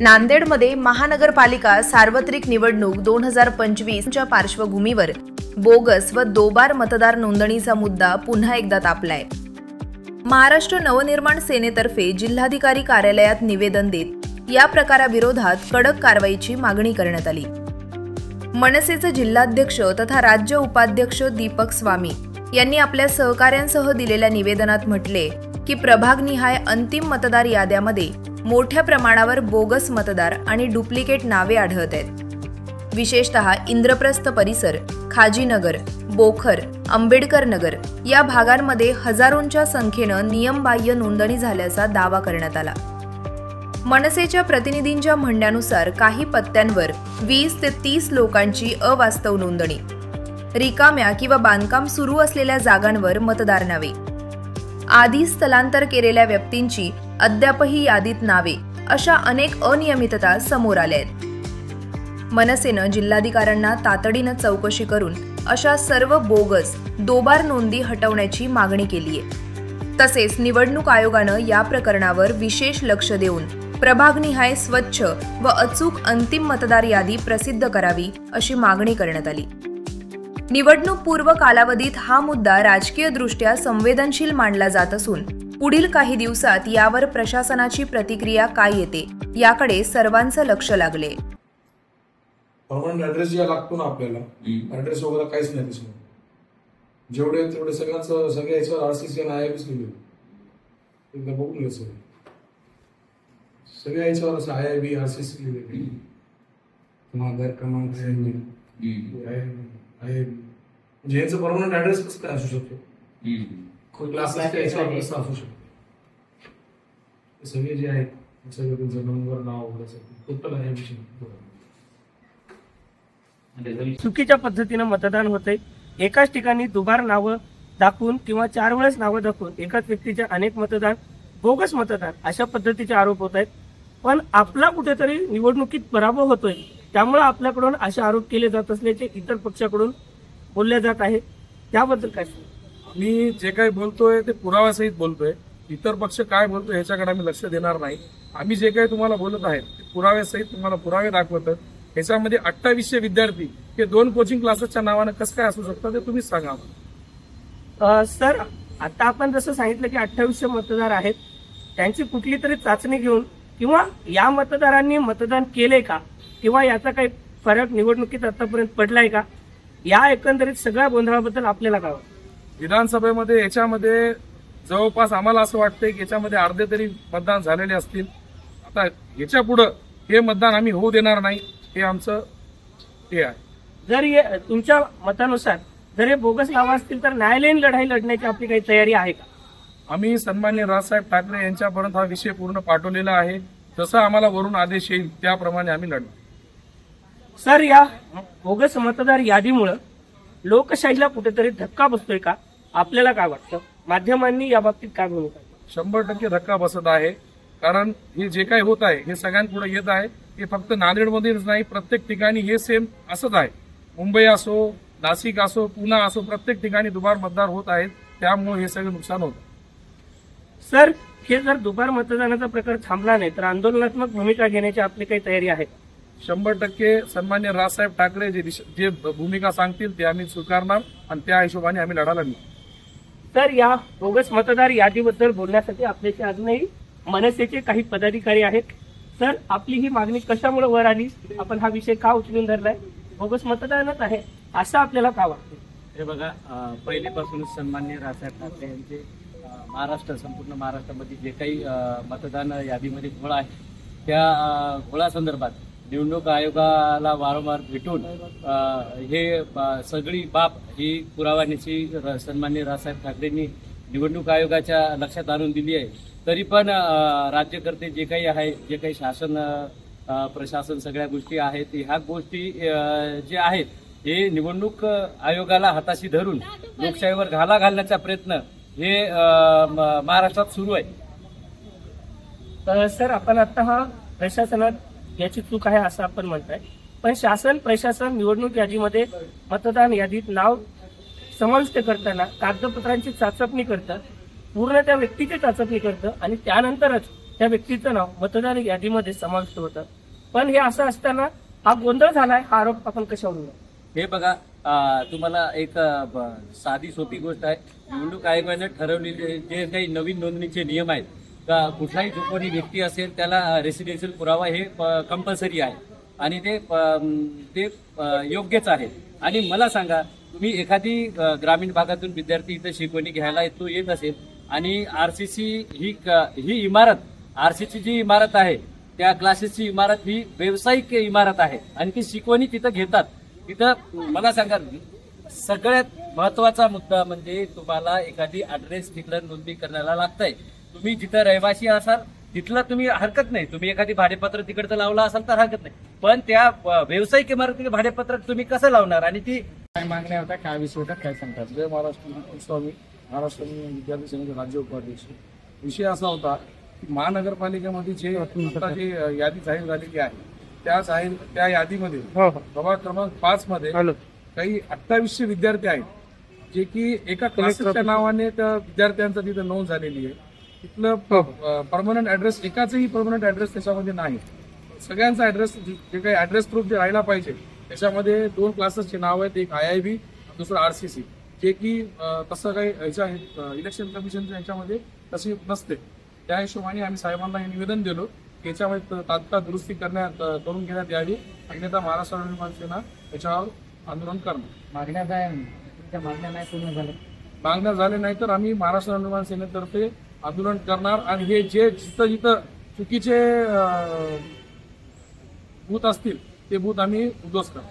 नांदेडमध्ये महानगरपालिका सार्वत्रिक निवडणूक 2025च्या पार्श्वभूमीवर बोगस व दोबार मतदार नोंदणीचा मुद्दा पुन्हा एकदा तापलाय। महाराष्ट्र नवनिर्माण सेनेतर्फे जिल्हाधिकारी कार्यालयात निवेदन देत या प्रकाराविरोधात कडक कारवाईची मागणी करण्यात आली। मनसेचे जिल्हाध्यक्ष तथा राज्य उपाध्यक्ष दीपक स्वामी यांनी आपल्या सहकाऱ्यांसह दिलेल्या निवेदनात म्हटले की प्रभागनिहाय अंतिम मतदार याद्यामध्ये मोठ्या प्रमाणावर बोगस मतदार आणि डुप्लिकेट नावे आढळत आहेत। विशेषतः इंद्रप्रस्थ परिसर, खाजीनगर, बोखर, आंबेडकर नगर या भागांमध्ये हजारोंच्या संख्येनं नियमबाह्य नोंदणी झाल्याचा दावा करण्यात आला। मनसेच्या प्रतिनिधींच्या म्हणण्यानुसार काही पत्त्यांवर 20 ते 30 लोकांची अवास्तव नोंदणी, रिकाम्या किंवा बांधकाम सुरू असलेल्या जागांवर मतदार नावे, आधी स्थलांतर केलेल्या व्यक्तींची अद्यापही यादीत नावे अशा अनेक अनियमितता समोर आल्या आहेत। मनसेनं जिल्हाधिकाऱ्यांना तातडीनं चौकशी करून अशा सर्व बोगस दोबार नोंदी हटवण्याची मागणी केली आहे। तसेच निवडणूक आयोगानं या प्रकरणावर विशेष लक्ष देऊन प्रभागनिहाय स्वच्छ व अचूक अंतिम मतदार यादी प्रसिद्ध करावी अशी मागणी करण्यात आली। निवडणूक पूर्व कालावधीत हा मुद्दा राजकीयदृष्ट्या संवेदनशील मानला जात असून पुढील काही दिवसात यावर प्रशासनाची प्रतिक्रिया काय येते याकडे सर्वांचं लक्ष लागले। परमनंट ऍड्रेस जे लागतो ना आपल्याला, ऍड्रेस वगैरे काहीच नाही दिसणार। जेवढे तेवढे सगळ्या याच्यावर आरसीसी आणि आयआयबीच लिहिले, एकदा बघून घ्यायचं। सगळ्या याच्यावर असं आयआयबी आरसीसी लिहिले, घर क्रमांक आयआयबी म्हणजे याचं परमनंट ऍड्रेस कसं काय असू शकतो? क्लासेस याच्यावर कसं असू शकतो? सगळे जे आहेत सगळे त्यांचं नंबर, नाव वगैरे टोटल आयआयबी चुकीच्या पद्धतीने मतदान होते। एकाच ठिकाणी दुबार नावं दाखवून किंवा 4 वेळेस नावं दाखवून एकाच व्यक्तीचे अनेक मतदान, बोगस मतदान अशा पद्धतीचे आरोप होत आहेत। पण आपला कुठेतरी निवडणुकीत पराभव होतोय, त्यामुळे आपल्याकडून असे आरोप केले जात असल्याचे इतर पक्षाकडून बोलले जात आहे। त्याबद्दल काय? मी जे काही बोलतोय ते पुराव्यासहित बोलतोय। इतर पक्ष काय बोलतोय ह्याच्याकडे आम्ही लक्ष देणार नाही। आम्ही जे काही तुम्हाला बोलत आहे ते पुराव्यासहित तुम्हाला पुरावे दाखवतात। ह्याच्यामध्ये 2800 विद्यार्थी हे 2 कोचिंग क्लासेसच्या नावानं कसं काय असू शकतं ते तुम्हीच सांगा। सर, आता आपण जसं सांगितलं की 2800 मतदार आहेत, त्यांची कुठली तरी चाचणी घेऊन किंवा या मतदारांनी मतदान केले का किंवा याचा काही फरक निवडणुकीत आतापर्यंत पडलाय का, या एकंदरीत सगळ्या गोंधळाबद्दल आपल्याला काय वाटतं? विधानसभेमध्ये याच्यामध्ये जवळपास आम्हाला असं वाटतंय की याच्यामध्ये अर्धे तरी मतदान झालेले असतील। आता याच्या पुढे हे मतदान आम्ही होऊ देणार नाही, हे आमचं हे आहे। जर तुमच्या मतानुसार जर हे बोगस नावं असतील तर न्यायालयीन लढाई लढण्याची आपली काही तयारी आहे का? आम्ही सन्माननीय राजसाहेब ठाकरे यांच्यापर्यंत हा विषय पूर्ण पाठवलेला आहे। जसं आम्हाला वरून आदेश येईल त्याप्रमाणे आम्ही लढू। सर, या बोगस मतदार यादीमुळे लोकशाहीला कुठेतरी धक्का बसतोय का? आपल्याला काय वाटतं? माध्यमांनी या बाबतीत काय भूमिका? 100% धक्का बसत आहे। कारण हे जे काही होत आहे हे सगळ्यांपुढे येत आहे। हे फक्त नांदेडमध्येच नाही, प्रत्येक ठिकाणी हे सेम असंच आहे। मुंबई असो, नाशिक असो, पुणे असो, प्रत्येक ठिकाणी दुबार मतदार होत आहेत। त्यामुळे हे सगळं नुकसान होतं। सर, हे जर दुबार मतदानाचा प्रकार थांबला नाही तर आंदोलनात्मक भूमिका घेण्याची आपली काही तयारी आहे? 100% सन्माननीय राजसाहेब ठाकरे जे भूमिका सांगतील ते आम्ही स्वीकारणार आणि त्या हिशोबाने आम्ही लढायला निघू। तर या बोगस मतदार यादीबद्दल बोलण्यासाठी आपल्याशी अजूनही मनसेचे काही पदाधिकारी आहेत। सर, आपली ही मागणी कशामुळे वर आली? आपण हा विषय का उचलून धरलाय? बोगस मतदानच आहे असं आपल्याला का वाटतं? हे बघा, पहिलेपासूनच सन्माननीय राजसाहेब ठाकरे यांचे संपूर्ण महाराष्ट्रामध्ये जे काही मतदान यादीमध्ये घोळ आहे त्या घोळासंदर्भात निवडणूक आयोगाला वारंवार भेटून हे सगळी बाब ही पुराव्याची सन्माननीय राजसाहेब ठाकरेंनी निवडणूक आयोगाच्या लक्षात आणून दिली आहे। तरी पण राज्यकर्ते जे काही आहे, जे काही शासन प्रशासन सगळ्या गोष्टी आहेत, ह्या गोष्टी जे आहेत हे निवडणूक आयोगाला हाताशी धरून लोकशाहीवर घाला घालण्याचा प्रयत्न हे महाराष्ट्रात सुरू आहे। सर, आपण आता हा प्रशासनात याची चूक आहे असं आपण म्हणताय, पण शासन प्रशासन निवडणूक यादीमध्ये मतदान यादीत नाव समाविष्ट करताना कागदपत्रांची चाचपणी करतात, पूर्ण त्या व्यक्तीची चाचपणी करतं आणि त्यानंतरच त्या व्यक्तीचं नाव मतदार यादीमध्ये समाविष्ट होतं. पण हे असं असताना हा गोंधळ झालाय, हा आरोप आपण कशावरून? हे बघा, तुम्हाला एक साधी सोपी गोष्ट आहे. निवडणूक आयोगाने ठरवलेले जे काही नवीन नोंदणीचे नियम आहेत का कुठलाही जो कोणी व्यक्ती असेल त्याला रेसिडेन्शियल पुरावा हे कंपल्सरी आहे आणि ते योग्यच आहे. आणि मला सांगा, तुम्ही एखादी ग्रामीण भागातून विद्यार्थी इथं शिकवणी घ्यायला येत असेल आणि आरसीसी ही इमारत, आरसीसी जी इमारत आहे त्या क्लासेसची इमारत ही व्यावसायिक इमारत आहे आणि ती शिकवणी तिथं घेतात. तिथं मला सांगा, सगळ्यात महत्वाचा मुद्दा म्हणजे तुम्हाला एखादी ऍड्रेस तिथलं नोंदणी करायला लागतंय. तुम्ही जिथं रहिवासी असाल तिथलं तुम्ही हरकत नाही, तुम्ही एखादी भाडेपत्र तिकडचं लावलं असाल तर हरकत नाही, पण त्या व्यावसायिक इमारतीचे भाडेपत्रक तुम्ही कसं लावणार आणि ती काय मागण्या होत्या, काय विषय होता, काय सांगतात? जय महाराष्ट्र स्वामी, महाराष्ट्र विद्यार्थी सेनेचे राज्य उपाध्यक्ष. विषय असा होता की महानगरपालिकेमध्ये जे यादी जाहीर झालेली आहे त्या यादीमध्ये प्रभाग क्रमांक 5 मध्ये काही 2800 विद्यार्थी आहेत जे की एका क्लासेसच्या नावाने त्या विद्यार्थ्यांचं तिथे नोंद झालेली आहे. तिथलं परमनंट ऍड्रेस, एकाचही परमनंट ऍड्रेस त्याच्यामध्ये नाही. सगळ्यांचा ऍड्रेस, जे काही ऍड्रेस प्रूफ जे राहायला पाहिजे त्याच्यामध्ये 2 क्लासेसचे नाव आहेत, एक IIB, दुसरं RCC, जे की तसं काही इलेक्शन कमिशनच्या ह्याच्यामध्ये तशी नसते. त्या हिशोबाने आम्ही साहेबांना हे निवेदन दिलो की याच्यामध्ये तात्काळ दुरुस्ती करून घेण्यात यावी, अन्यथा महाराष्ट्र नवनिर्माण सेना याच्यावर आंदोलन करणार. मागण्या नाही पूर्ण झाल्या, मागण्या झाले नाही तर आम्ही महाराष्ट्र नवनिर्माण सेनेतर्फे आंदोलन करणार आणि हे जे जिथं चुकीचे बूथ असतील ते बूथ आम्ही उद्ध्वस्त करणार.